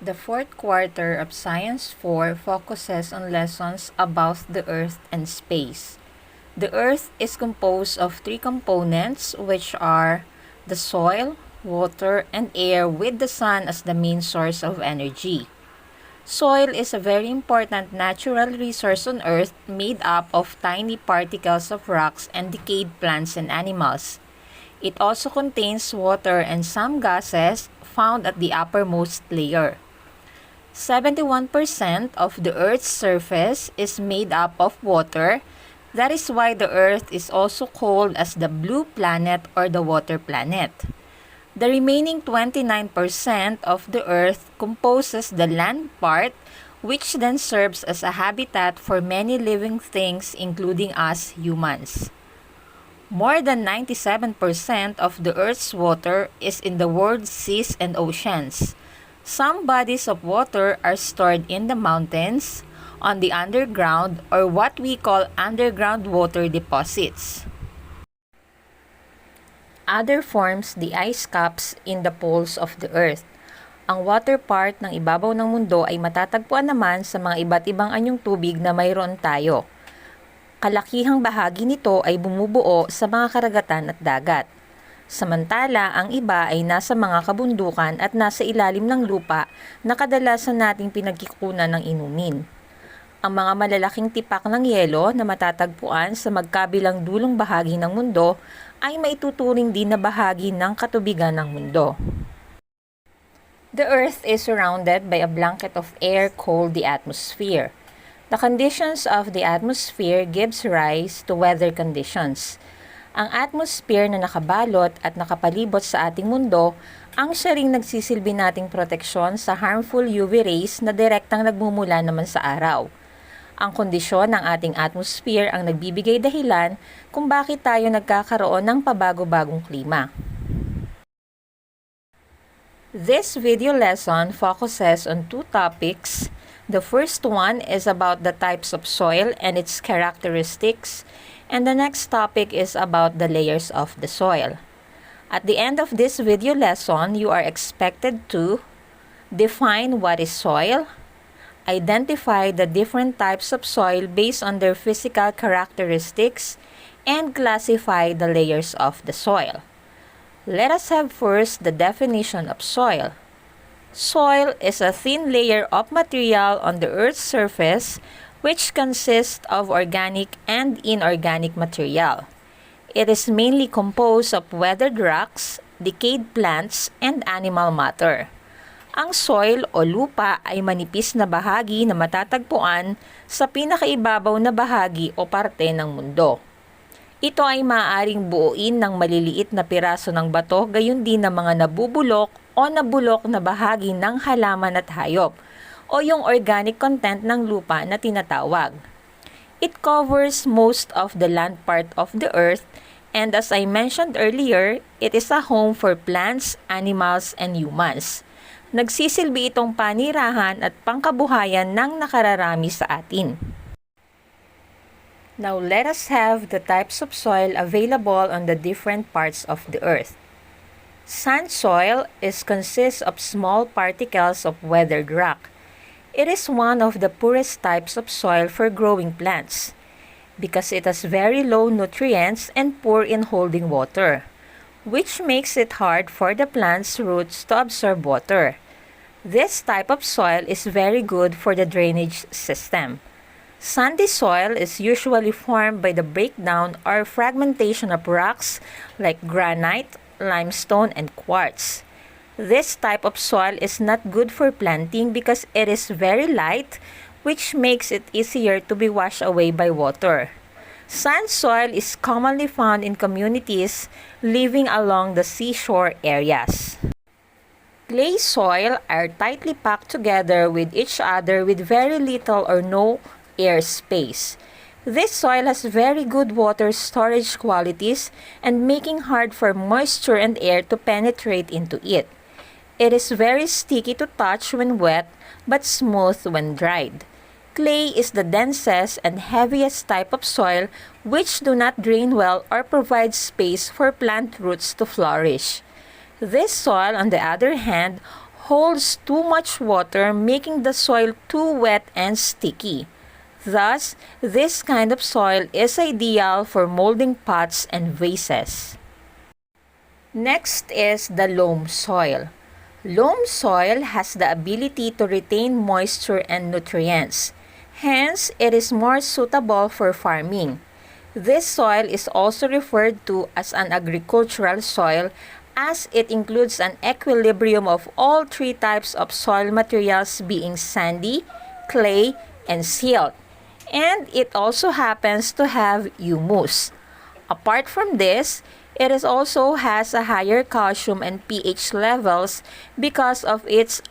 The fourth quarter of Science 4 focuses on lessons about the Earth and space. The Earth is composed of three components, which are the soil, water, and air, with the sun as the main source of energy. Soil is a very important natural resource on Earth, made up of tiny particles of rocks and decayed plants and animals. It also contains water and some gases found at the uppermost layer. 71% of the Earth's surface is made up of water. That is why the Earth is also called as the blue planet or the water planet. The remaining 29% of the Earth composes the land part, which then serves as a habitat for many living things, including us humans. More than 97% of the Earth's water is in the world's seas and oceans. Some bodies of water are stored in the mountains, on the underground, or what we call underground water deposits. Other forms the ice caps in the poles of the Earth. Ang water part ng ibabaw ng mundo ay matatagpuan naman sa mga iba't ibang anyong tubig na mayroon tayo. Kalakihang bahagi nito ay bumubuo sa mga karagatan at dagat. Samantala, ang iba ay nasa mga kabundukan at nasa ilalim ng lupa na kadalasan nating pinagkikunan ng inumin. Ang mga malalaking tipak ng yelo na matatagpuan sa magkabilang dulong bahagi ng mundo ay maituturing din na bahagi ng katubigan ng mundo. The Earth is surrounded by a blanket of air called the atmosphere. The conditions of the atmosphere gives rise to weather conditions. Ang atmosphere na nakabalot at nakapalibot sa ating mundo ang siya ring nagsisilbi nating proteksyon sa harmful UV rays na direktang nagmumula naman sa araw. Ang kondisyon ng ating atmosphere ang nagbibigay dahilan kung bakit tayo nagkakaroon ng pabago-bagong klima. This video lesson focuses on two topics. The first one is about the types of soil and its characteristics, and the next topic is about the layers of the soil. At the end of this video lesson, you are expected to define what is soil, identify the different types of soil based on their physical characteristics, and classify the layers of the soil. Let us have first the definition of soil. Soil is a thin layer of material on the Earth's surface which consists of organic and inorganic material. It is mainly composed of weathered rocks, decayed plants, and animal matter. Ang soil o lupa ay manipis na bahagi na matatagpuan sa pinakaibabaw na bahagi o parte ng mundo. Ito ay maaaring buuin ng maliliit na piraso ng bato, gayon din ng mga nabubulok o nabulok na bahagi ng halaman at hayop, o yung organic content ng lupa na tinatawag. It covers most of the land part of the Earth, and as I mentioned earlier, it is a home for plants, animals, and humans. Nagsisilbi itong panirahan at pangkabuhayan ng nakararami sa atin. Now let us have the types of soil available on the different parts of the Earth. Sand soil consists of small particles of weathered rock. It is one of the poorest types of soil for growing plants because it has very low nutrients and poor in holding water, which makes it hard for the plant's roots to absorb water. This type of soil is very good for the drainage system. Sandy soil is usually formed by the breakdown or fragmentation of rocks like granite, limestone, and quartz. This type of soil is not good for planting because it is very light, which makes it easier to be washed away by water. Sand soil is commonly found in communities living along the seashore areas. Clay soil are tightly packed together with each other with very little or no air space. This soil has very good water storage qualities and making hard for moisture and air to penetrate into it. It is very sticky to touch when wet but smooth when dried. Clay is the densest and heaviest type of soil which do not drain well or provide space for plant roots to flourish. This soil, on the other hand, holds too much water, making the soil too wet and sticky. Thus, this kind of soil is ideal for molding pots and vases. Next is the loam soil. Loam soil has the ability to retain moisture and nutrients. Hence, it is more suitable for farming. This soil is also referred to as an agricultural soil as it includes an equilibrium of all three types of soil materials being sandy, clay, and silt. And it also happens to have humus. Apart from this, it also has a higher calcium and pH levels because of its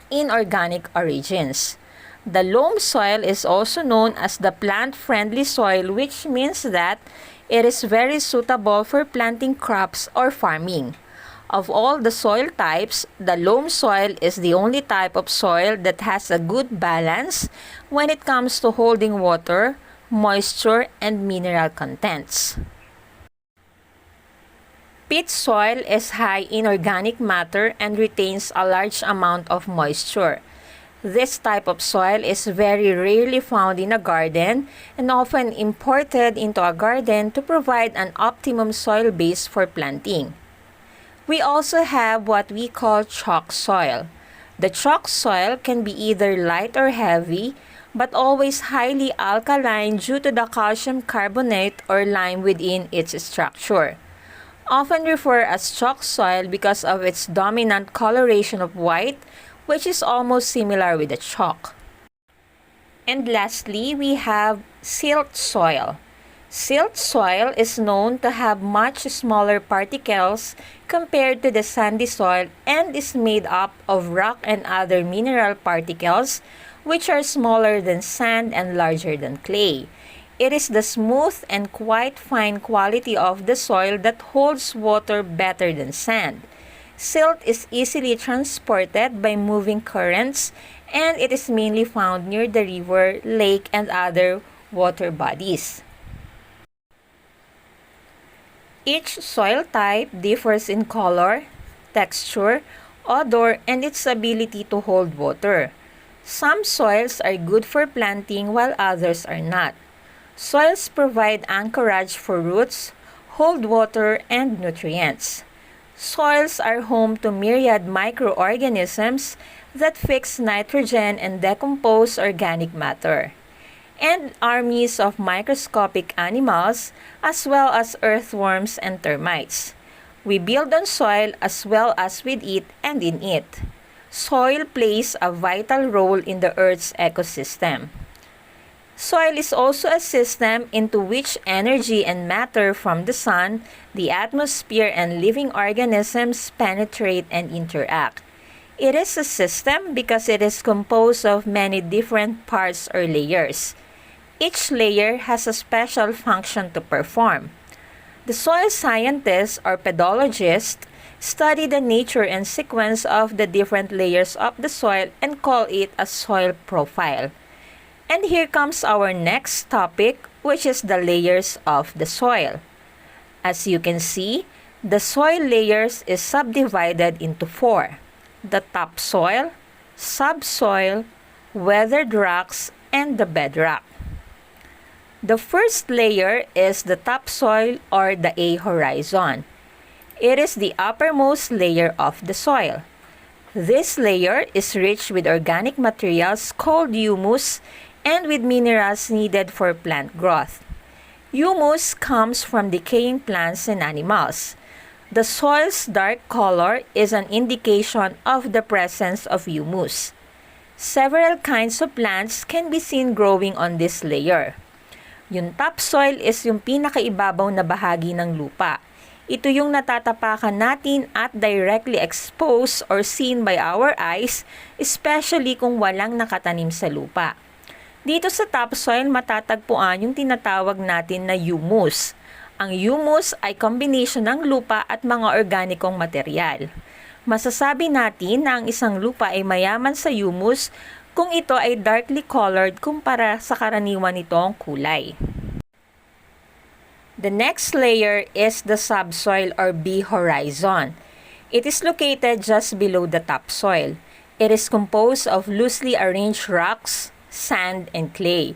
inorganic origins. The loam soil is also known as the plant-friendly soil, which means that it is very suitable for planting crops or farming. Of all the soil types, the loam soil is the only type of soil that has a good balance when it comes to holding water, moisture, and mineral contents. Peat soil is high in organic matter and retains a large amount of moisture. This type of soil is very rarely found in a garden and often imported into a garden to provide an optimum soil base for planting. We also have what we call chalk soil. The chalk soil can be either light or heavy, but always highly alkaline due to the calcium carbonate or lime within its structure. Often referred as chalk soil because of its dominant coloration of white, which is almost similar with the chalk. And lastly, we have silt soil. Silt soil is known to have much smaller particles compared to the sandy soil and is made up of rock and other mineral particles which are smaller than sand and larger than clay. It is the smooth and quite fine quality of the soil that holds water better than sand. Silt is easily transported by moving currents and it is mainly found near the river, lake, and other water bodies. Each soil type differs in color, texture, odor, and its ability to hold water. Some soils are good for planting while others are not. Soils provide anchorage for roots, hold water, and nutrients. Soils are home to myriad microorganisms that fix nitrogen and decompose organic matter, and armies of microscopic animals as well as earthworms and termites. We build on soil as well as with it and in it. Soil plays a vital role in the Earth's ecosystem. Soil is also a system into which energy and matter from the sun, the atmosphere, and living organisms penetrate and interact. It is a system because it is composed of many different parts or layers. Each layer has a special function to perform. The soil scientists or pedologists study the nature and sequence of the different layers of the soil and call it a soil profile. And here comes our next topic, which is the layers of the soil. As you can see, the soil layers is subdivided into four: the topsoil, subsoil, weathered rocks, and the bedrock. The first layer is the topsoil or the A horizon. It is the uppermost layer of the soil. This layer is rich with organic materials called humus and with minerals needed for plant growth. Humus comes from decaying plants and animals. The soil's dark color is an indication of the presence of humus. Several kinds of plants can be seen growing on this layer. Yung topsoil is yung pinakaibabaw na bahagi ng lupa. Ito yung natatapakan natin at directly exposed or seen by our eyes, especially kung walang nakatanim sa lupa. Dito sa topsoil matatagpuan yung tinatawag natin na humus. Ang humus ay combination ng lupa at mga organikong material. Masasabi natin na ang isang lupa ay mayaman sa humus kung ito ay darkly colored kumpara sa karaniwan nitong kulay. The next layer is the subsoil or B horizon. It is located just below the topsoil. It is composed of loosely arranged rocks, sand, and clay.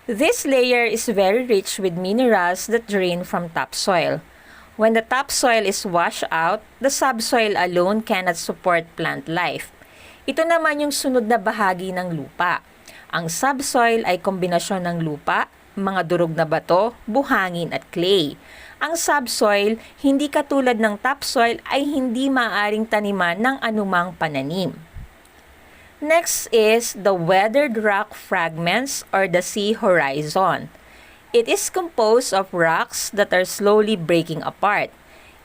This layer is very rich with minerals that drain from topsoil. When the topsoil is washed out, the subsoil alone cannot support plant life. Ito naman yung sunod na bahagi ng lupa. Ang subsoil ay kombinasyon ng lupa, mga durog na bato, buhangin at clay. Ang subsoil, hindi katulad ng topsoil, ay hindi maaaring taniman ng anumang pananim. Next is the weathered rock fragments or the sea horizon. It is composed of rocks that are slowly breaking apart.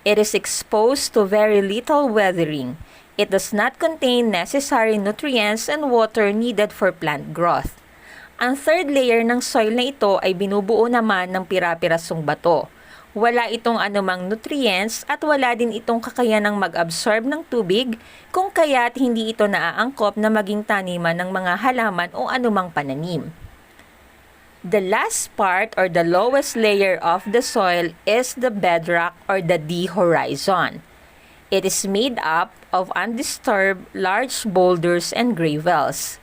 It is exposed to very little weathering. It does not contain necessary nutrients and water needed for plant growth. Ang third layer ng soil na ito ay binubuo naman ng pira-pirasong bato. Wala itong anumang nutrients at wala din itong kakayanang mag-absorb ng tubig, kung kaya't hindi ito naaangkop na maging taniman ng mga halaman o anumang pananim. The last part or the lowest layer of the soil is the bedrock or the D horizon. It is made up of undisturbed large boulders and gravels.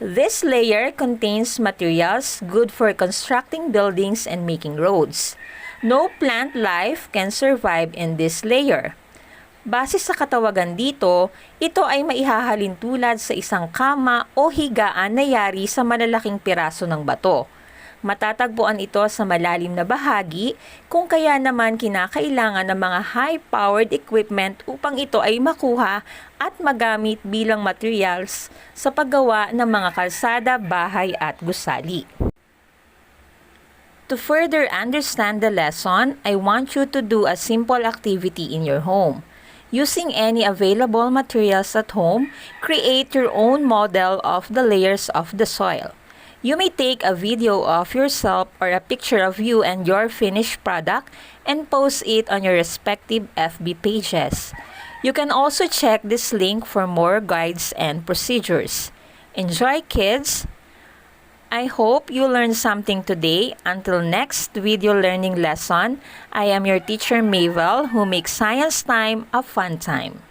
This layer contains materials good for constructing buildings and making roads. No plant life can survive in this layer. Base sa katawagan dito, ito ay maihahalin tulad sa isang kama o higaan na yari sa malalaking piraso ng bato. Matatagpuan ito sa malalim na bahagi, kung kaya naman kinakailangan ng mga high-powered equipment upang ito ay makuha at magamit bilang materials sa paggawa ng mga kalsada, bahay at gusali. To further understand the lesson, I want you to do a simple activity in your home. Using any available materials at home, create your own model of the layers of the soil. You may take a video of yourself or a picture of you and your finished product and post it on your respective FB pages. You can also check this link for more guides and procedures. Enjoy, kids! I hope you learned something today. Until next video learning lesson, I am your teacher Mavel, who makes science time a fun time.